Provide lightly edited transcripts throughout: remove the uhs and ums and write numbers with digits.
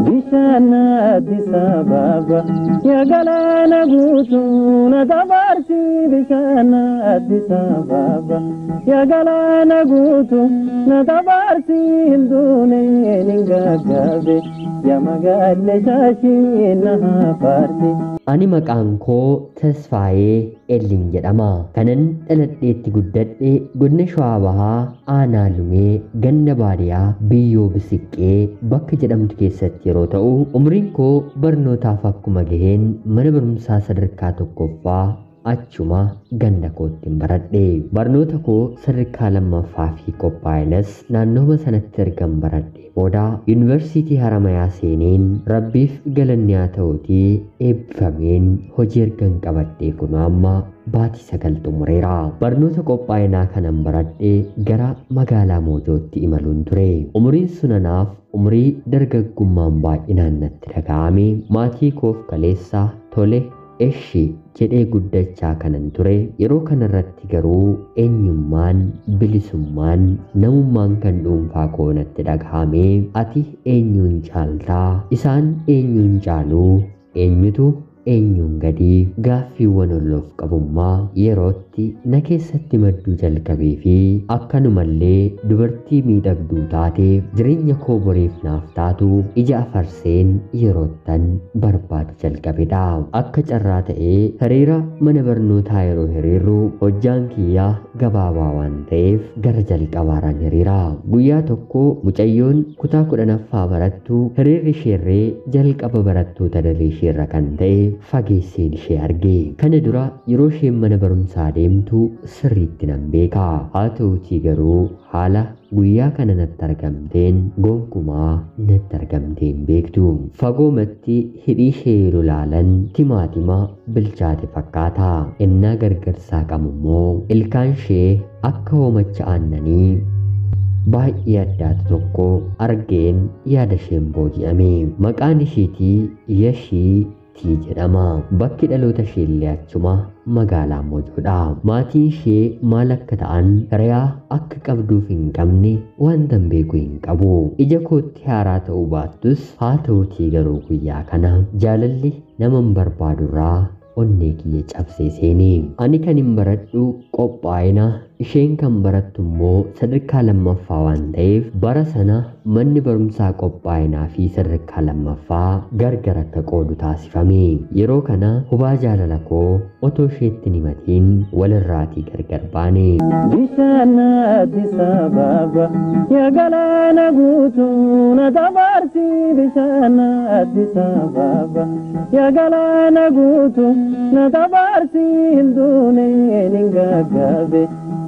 Bishana Addis Ababa ya galana guutu na dabarsi Bishana Addis Ababa ya galana guutu na dabarsi hindune ningagabe ya magalle shashi na parti. Ani maqaan koo Tasfaayee Elliin jedhama. Kanan dhaladheetti guddadhe godina Shawaa Bahaa aanaa Lumee ganda baadiyyaa biyyoo Bisiqqee bakka jedhamtu keessatti yeroo ta'u, umriin koo barnootaaf akkuma gaheen mana barumsaa sadarkaa tokkoffaa achuma ganda koottiin baradhe. Barnoota koo sadarkaa lammaffaa fi qophaa'enas naannooma sanatti ergan baradhe booda yuunivarsiitii Haramayaa seeneen Rabbiif galanni haa ta'uutii eebbifameen hojii ergan qabadhee kun amma baatii 9 xumureera. Barnoota qophaa'inaa kanan baradhe gara magaalaa Moojootti imaluun ture. Umriin sunanaaf umrii dargaggummaan baay'inaan natti dhaga'ame. Maatii koof kaleessa tole eshi jedhee guddachaa kanan ture. Yeroo kanarratti garuu eenyummaan, bilisummaan, namummaan kan dhuunfaa koo natti dhagahame. Ati eenyuun caaltaa? Isaan eenyuun caaluu? Eenyutu eenyuun gadii? Gaaffiiwwan oloof qabummaa yerootti na keessatti madduu jalqabee fi akkanumallee dubartii miidhagduu taate jireenya koo boriif naaf taatu ija afarseen yeroottan barbaadu jalqabedha. Akka carraa ta'ee hiriira mana barnootaa yeroo hiriirru hojjaan kiyyaa gabaabaa waan ta'eef gara jalqabaaraan hiriira. Guyyaa tokko mucayyoon kutaa 10ffaa barattu hiriirri isheerree jalqaba barattoota daree isheerra kan ta'e fageesseen ishee arge. Kana dura yeroo isheen mana barumsaa deemtu sirriitti nan beeka. Haa ta'uutii garuu haala guyyaa kana natti argamteen gonkumaa natti argamteen beektu. Fagoomatti hidhii ishee yeroo ilaalan timaatima bilchaate fakkaata. Innaa gargarsaa qabummoo ilkaan ishee akka hoomacha aannanii baay'ee addaatu tokko argeen yaada isheen booji'ame. Maqaan isheetii Yashii jedhama. Bakki dhaloota ishee illee achuma magaalaa Moojoodha. Maatiin ishee maal akka ta'an hiriyaa akka qabduuf hin qabne wanta beeku hin qabu. Ija kootti haaraa ta'uu baattus haa ta'uutii garuu guyyaa kana jaalalli naman barbaadurraa onnee kiyya cabsee seene. Ani kan hin baradhu qophaa'ina, isheen kan barattu immoo sadarkaa lammaffaa waan ta'eef bara sana manni barumsaa qophaa'inaa fi sadarkaa lammaffaa gargar akka qoodu taasifame. Yeroo kana hubaa jaalala koo otoo isheetti hin himatiin walirraatii gargar baane. Bishana Addis Ababa ya galana guutu na dabarsi Bishana Addis Ababa ya galana guutu na dabarsi hindune ningagabe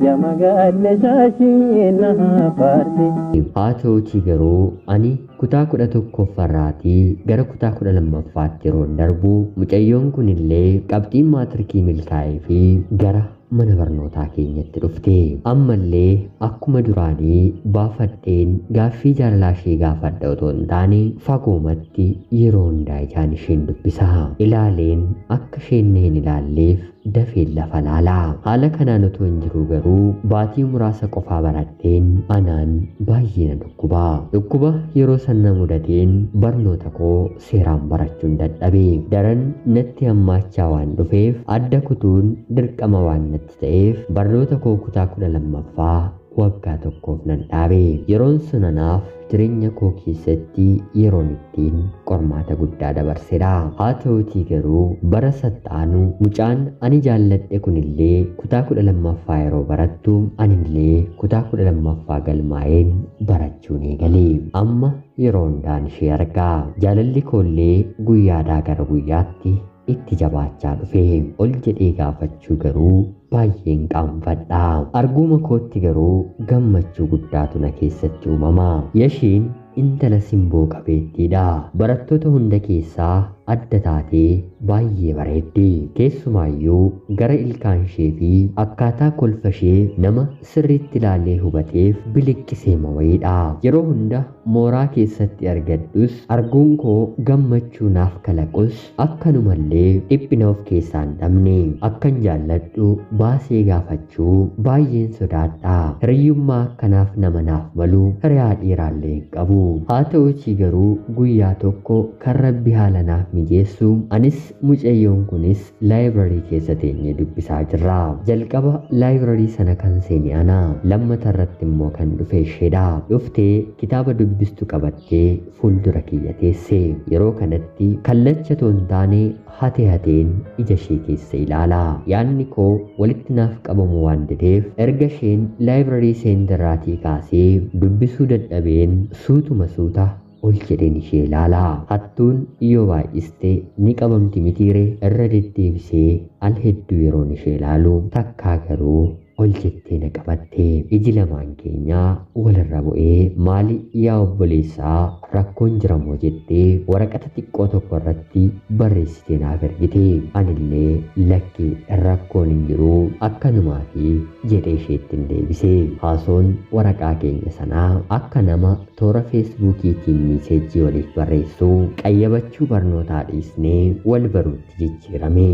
ya magalle shashi na parti. Haa ta'uutii garuu ani kutaa 11ffaatii gara kutaa 12ffaatti yeroo darbu mucayyoon kunillee qabxiin maatirikii milkaa'ee fi gara mana barnootaa keenyatti dhufte. Ammallee akkuma duraanii baafadheen gaaffii jaalalaa ishee gaafadha otoo hin taane fagoomatti yeroo hundaa ijaan isheen dubbisa. Ilaaleen akka isheen na hin ilaalleef dafeen lafa laalaa. Haala kanaan otoo hin jiru garuu baatii muraasa qofaa baradheen anaan baay'ee na dhukkuba. Dhukkuba yeroo sana mudateen barnoota koo seeraan barachuun dadhabe. Daran natti hammaachaa waan dhufeef adda kutuun dirqama waan natti ta'eef barnoota koo kutaa 12ffaa waggaa tokkoof nan dhaabe. Yeroon sunanaaf jireenya koo keessatti yeroon ittiin qormaata guddaa dabarsedha. Haa ta'uutii garuu bara sattaanu mucaan ani jaalladhe kunillee kutaa 12ffaa yeroo barattu anillee kutaa 12ffaa galmaa'een barachuun eegale. Amma yeroo hundaan ishee argaa. Jaalalli koollee guyyaadhaa gara guyyaatti itti jabaachaa dhufe. Ol jedhee gaafachuu garuu baay'een qaanfadha. Arguuma kootti garuu gammachuu guddaatu na keessatti uumama. Yashiin intala simboo qabeettiidha. Barattoota hunda keessaa adda taatee baay'ee bareeddi. Keessumaayyuu gara ilkaan ishee fi akkaataa kolfa ishee nama sirriitti ilaalee hubateef biliqqisee mawayiidha. Yeroo hunda mooraa keessatti argadhus arguun koo gammachuu naaf kalaqus akkanumallee dhiphina of keessaa hin dhabne. Akkan jaalladhu baasee gaafachuu baay'een sodaadha. Hiriyyummaa akkanaaf nama naaf malu hiriyaa dhiiraallee hin qabu. Haa ta'uutii garuu guyyaa tokko kan Rabbi haala naaf mijeessu anis mucayyoon kunis laayibrarii keessa teenyee dubbisaa jirra. Jalqaba laayibrarii sana kan seene ana, lammata irratti immoo kan dhufe isheedha. Dhuftee kitaaba dubbistu qabattee fuuldura kiyya teesse. Yeroo kanatti kallacha toon taane hateen ija ishee keessa ilaala. Yaadni koo walitti naaf qabamu waan dideef erga isheen laayibrarii seenterraatii kaasee dubbisuu dadhabeen suutuma suuta ol jedheen ishee ilaala. Hattuun yoo baay'iste ni qabamti mitiire irra deddeebisee al hedduu yeroon ishee ilaalu takkaa garuu ol jettee na qabatte. Iji lamaan keenyaa walirra bu'ee maali yaa obboleessaa rakkoon jiramoo jettee waraqata xiqqoo tokko irratti barreessitee naaf ergite. Anillee lakki rakkoon hin jiru akkanumaa fi jedhee isheettiin deebise. Haasoon waraqaa keenya sanaa akka nama toora feesbuukiitiin miiseejii waliif barreessu qayyabachuu barnootaa dhiisnee wal baruutti jijjiirame.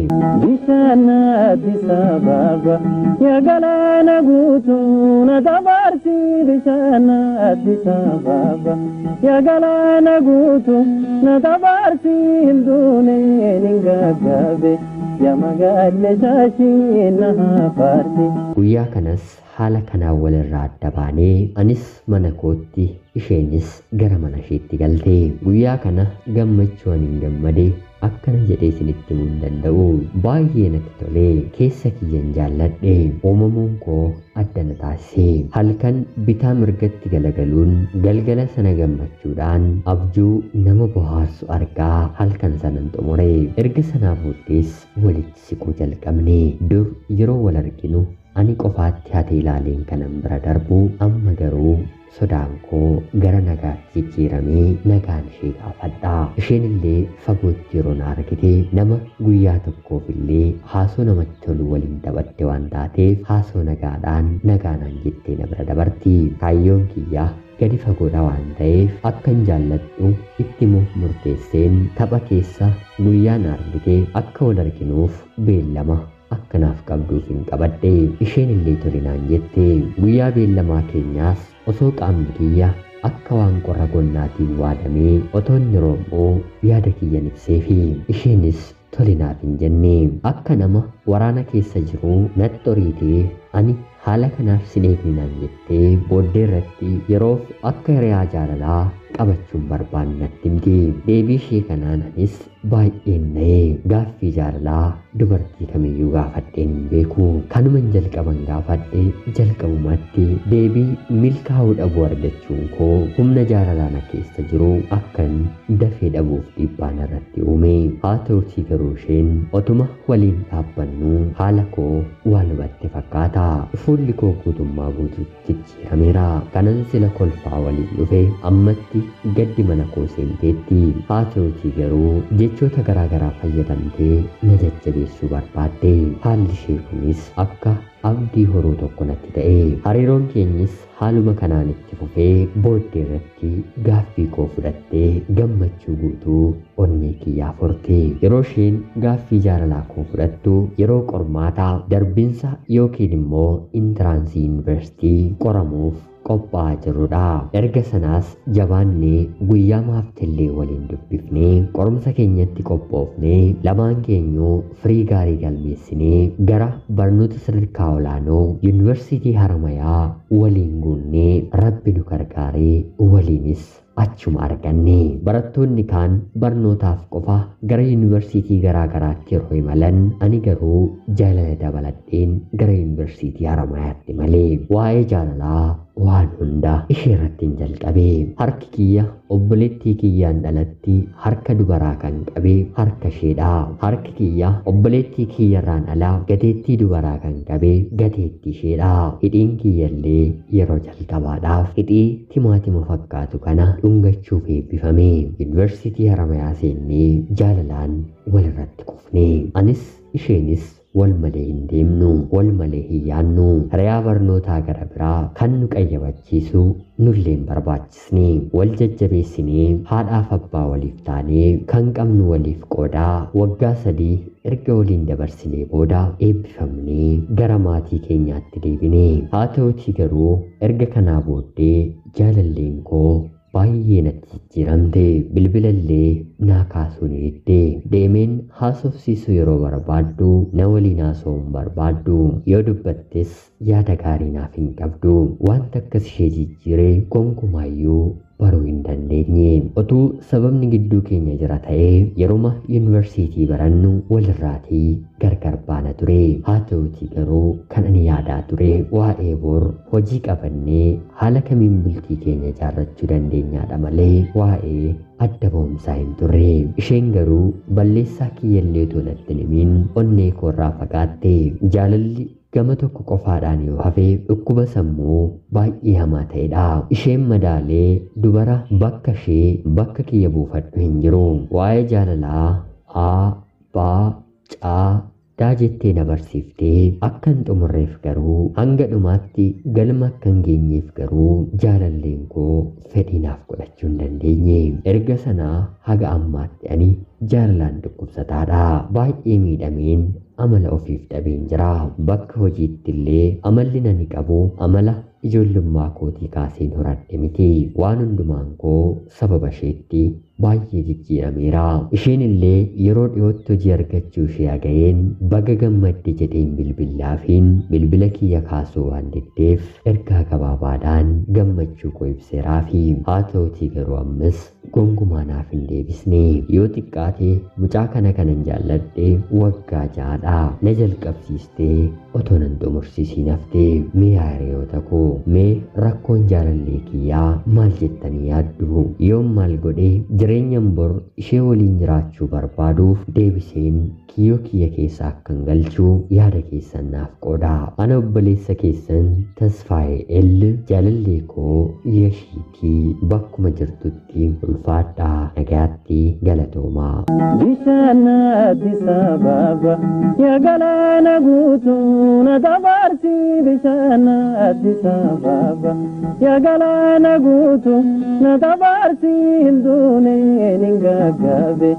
Bishaan Addis Ababa galaana guutuu na dabarsi. Bishaan Addis Ababa galaana guutuu na dabarsi. Hinduuneen hin gaggaabe yaa magaalee shaashii na hafaarti. Guyyaa kanas haala kanaan walirraa adda baanee anis mana kootti isheenis gara mana isheetti galte. Guyyaa kana gammachuu hin gammade akkana jedhee isinitti himuu hin danda'u. Baay'ee natti tole, keessa kiyyan jaalladhe. Uumamuun koo adda na taasise. Halkan bitaa mirgatti galagaluun galgala sana gammachuudhaan abjuu nama bohaarsu argaa halkan sanan xumure. Erga sanaa booddees walitti siquu jalqabne. Dur yeroo wal arginu ani qofaatti hate ilaaleen kanan bira darbu, amma garuu sodaan koo gara nagaatti jijjiiramee nagaan ishee gaafadha. Isheen illee fagootti yeroo na argite nama guyyaa tokkoof illee haasoo namatti tolu waliin taphatte waan taateef haasoo nagaadhaan nagaanaan jettee na bira dabarti. Kaayyoon kiyyaa gadi fagoodha waan ta'eef akkan jaalladhu itti murteesseen tapha keessa guyyaa na argite akka wal arginuuf beellama akkanaaf qabduuf hin qabadhe. Isheen illee tolinaan jette. Guyyaa beellamaa keenyaas osoo qaamni kiyya akka waan qorra gonnaatiin waadamee otoo inni rooboo yaada kiyyan ibseefi isheenis tolinaaf hin jenne. Akka nama waraana keessa jiru natti horiitee ani haala kanaaf sin eegninaan jettee booddee irratti yeroof akka hiriyaa jaalalaa qabachuun barbaanne natti himte. Deebii ishee kanaan anis baay'een na'ee gaaffii jaalalaa dubartii kamiyyuu gaafadheen hin beeku. Kanuman jalqaban gaafadhe jalqabumatti deebii milkaa'uu dhabuu argachuun koo humna jaalalaa na keessa jiru akkan dafee dhabuuf dhiibbaan irratti uume. Haa ta'uutii garuu isheen otuma waliin dhaabbannu haala koo waan hubatte fakkaata. Fuulli koo guutummaa guutuutti jijjiirameera. Kanan sila kolfaa waliin dhufe ammatti gaddi mana koo seenteetti. Haa ta'uutii garuu jechoota garaagaraa fayyadamtee na jajjabeessuu barbaadde. Haalli ishee kunis akka abdii horuu tokko natti ta'e. Hariiroon keenyis haaluma kanaan itti fufee booddee irratti gaaffii koo fudhattee gammachuu guutuu onnee kiyyaa furte. Yeroo isheen gaaffii jaalalaa koo fudhattu yeroo qormaataa darbinsa yookiin immoo intiraansii yuunivarsiitii qoramuuf qophaa'aa jirudha. Erga sanaas jabaannee guyyaa maaftellee waliin dubbifnee qorumsa keenyatti qophoofnee lamaan keenyuu firii gaarii galmeessinee gara barnoota sadarkaa olaanoo yuunivarsiitii Haramayaa waliin guunnee Rabbi nu gargaaree waliinis achuma arganne. Barattoonni kaan barnootaaf qofa gara yuunivarsiitii garaagaraatti yeroo imalan ani garuu jaalala dabaladheen gara yuunivarsiitii Haramayaatti malee. Waa'ee jaalalaa waan hunda ishee irratti jalqabee harki kiyya obboleettii kiyyaan dhalatti harka dubaraa kan qabee harka isheedha. Harki kiyya obboleettii kiyyarraan alaa gateettii dubaraa kan qabee gateettii isheedha. Hidhiin kiyyallee yeroo jalqabaadhaaf hidhii timaatima fakkaatu kana dhungachuuf eebbifame. Yuunivarsiitii Haramayaa seennee jaalalaan walirratti kufne. Anis isheenis wal malee hin deemnu, wal malee hin yaannu. Hiriyaa barnootaa gara biraa kan nu qayyabachiisu nullee hin barbaachisne. Wal jajjabeessinee haadhaaf abbaa waliif taanee kan qabnu waliif qoodaa waggaa 3 erga waliin dabarsinee booda eebbifamnee gara maatii keenyaatti deebine. Haa ta'utii garuu erga kanaa booddee jaalalleen koo baay'ee natti jijjiiramte. Bilbilallee naa kaasuu ni didde. Deemeen haasofsiisuu yeroo barbaaddu na waliin haasa'uun barbaaddu. Yoo dubbattes yaada gaarii naaf hin qabdu. Wanta akkas ishee jijjiiree gonkumaayyuu baruu hin dandeenye. Otuu sababni gidduu keenya jira ta'ee yeruma yuunivarsiitii barannu walirraatii gargar baana ture. Haa ta'utii garuu kan ani yaadaa ture waa'ee bor hojii qabannee haala kamiin bultii keenya ijaarrachuu dandeenyaadha malee waa'ee adda ba'umsaa hin turre. Isheen garuu balleessaa kiyyallee utuu natti himiin onnee koorraa fagaatte. Jaalalli gama tokko qofaadhaan yoo hafe dhukkuba sammuu baay'ee hamaa ta'edha. Isheen madaalee dubara bakka ishee bakka kiyya buufadhu hin jiru. Waa'ee jaalalaa daa jettee na barsiiftee akka hin xumurreef garuu hanga dhumaatti galma akka hin geenyeef garuu jaalalleen koo fedhiinaaf godhachuu hin dandeenye. Erga sanaa haga ammaatti ani jaalalaan dhukkubsataadha. Baay'ee miidhameen amala ofiif dhabeen jira. Bakka hojiitti illee amalli nani qabu amala ijoollummaa kootii kaaseen horadhe miti. Waan hundumaan koo sababa isheetti baay'ee jijjiirameera. Isheen illee yeroo dhiyootti hojii argachuu ishee aga'een baga gammadde jedheen bilbilaafiin bilbila kiyya kaasuu waan diddeef ergaa gabaabaadhaan gammachuu koo ibseeraafi. Haa ta'utii garuu ammas gonkumaa naaf hin deebisne. Yoo xiqqaate mucaa kana kanan jaalladhe waggaa 6dha. Na jalqabsiistee otoo nan xumursiisiin hafte. Mee hiriyoota koo mee rakkoon jaalallee kiyyaa maal jettanii yaaddu? Yoon maal godhee jireenyan bor ishee waliin jiraachuu barbaaduuf deebiseen kiyyoo kiyya keessaa akkan galchuu yaada keessan naaf qooda. Ana obboleessa keessan Tasfaayee El jaalallee koo Yashiitii bakkuma jirtutti ulfaadhaa nagaatti galatoomaa. Bishaan Addis Ababa yaa galaana guutuu na dabarsi. Bishaan Addis Ababa yaa galaana guutuu na dabarsi. Hinduuneen hin gaggaabe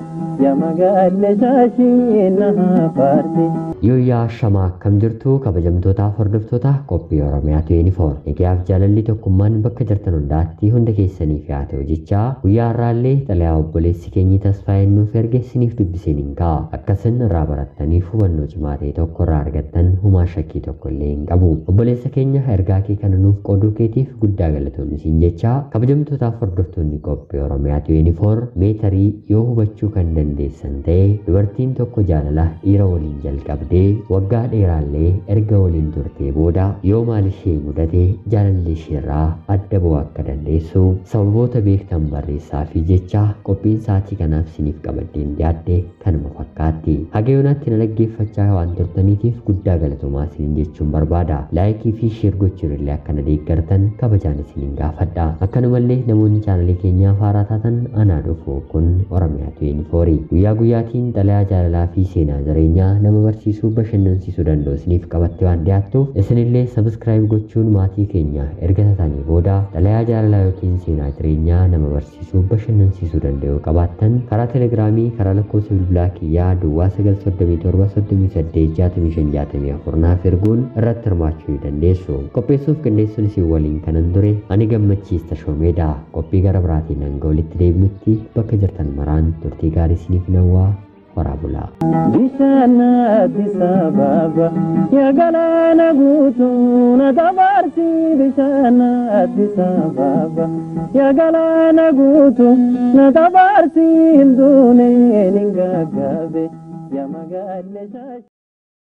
yaa magaalee shaashii na hafarti. Yooyaa shamaa akkam jirtu kabajamtootaaf hordoftoota qophii Oromiyaa 24. Nagaaf jaalalli tokkummaan bakka jirtan hundaatti hunda keessaniif yaa ta'u jecha guyyaa har'aallee xalayaa obboleessi keenyi Tasfaayeen nuuf ergeessiniif dubbiseen hin ka'a. Akkasin irraa barattaniif hubannoo cimaa ta'e tokko irraa argattan humaa shakkii tokko illee hin qabu. Obboleessa keenya ergaa kee kana nuuf qooduu keetiif guddaa galatoomni siin jecha kabajamtootaaf hordoftoonni qophii Oromiyaa 24 meetarii yoo hubachuu kan dandeessan ta'e dubartiin tokko jaalala dhiira waliin jalqabde waggaa dheeraallee erga waliin turtee booda yoo maal ishee mudate jaalalli isheerraa adda ba'uu akka dandeessu sababoota beektan barreessaa fi jecha qophiin sa'aatii kanaaf siniif qabaddeen dhiyaadde kanuma fakkaatti. Haga yoonaatti na dhaggeeffachaa waan turtaniitiif guddaa galatoomaa isiniin jechuun barbaada. Laayikii fi sheer gochuun illee akka na deeggartan kabajaan isiniin gaafadha. Akkanumallee namoonni chaanalee keenyaaf haaraa taatan anaa dhufu kun Oromiyaa 24 guyyaa guyyaatiin xalayaa jaalalaa fi seenaa jireenyaa nama barsiisuu bashannansiisuu danda'u isiniif qabattee waan dhiyaattuuf isinillee sabskiraayib gochuun maatii keenya erga taatanii booda xalayaa jaalalaa yookiin seenaa jireenyaa nama barsiisuu bashannansiisuu danda'u qabaattan karaa telegiraamii karaa lakkoofsa bilbilaa kiyyaa duwwaa 937 naaf erguun irratti hirmaachuu dandeessu. Qopheessuuf qindeessuun isin waliin kanan ture ani gammachiis Tashoomeedha. Qophii gara biraatiin hanga walitti deebinutti bakka jirtan maraan turtii gaarii isiniif hawwaa. Warabula. Bishaan Addis Ababa yaa galaana guutuu na dabarsi. Bishaan Addis Ababa yaa galaana guutuu na dabarsi. Hinduuneen hin gaggaabe yaa magaalee shaashii.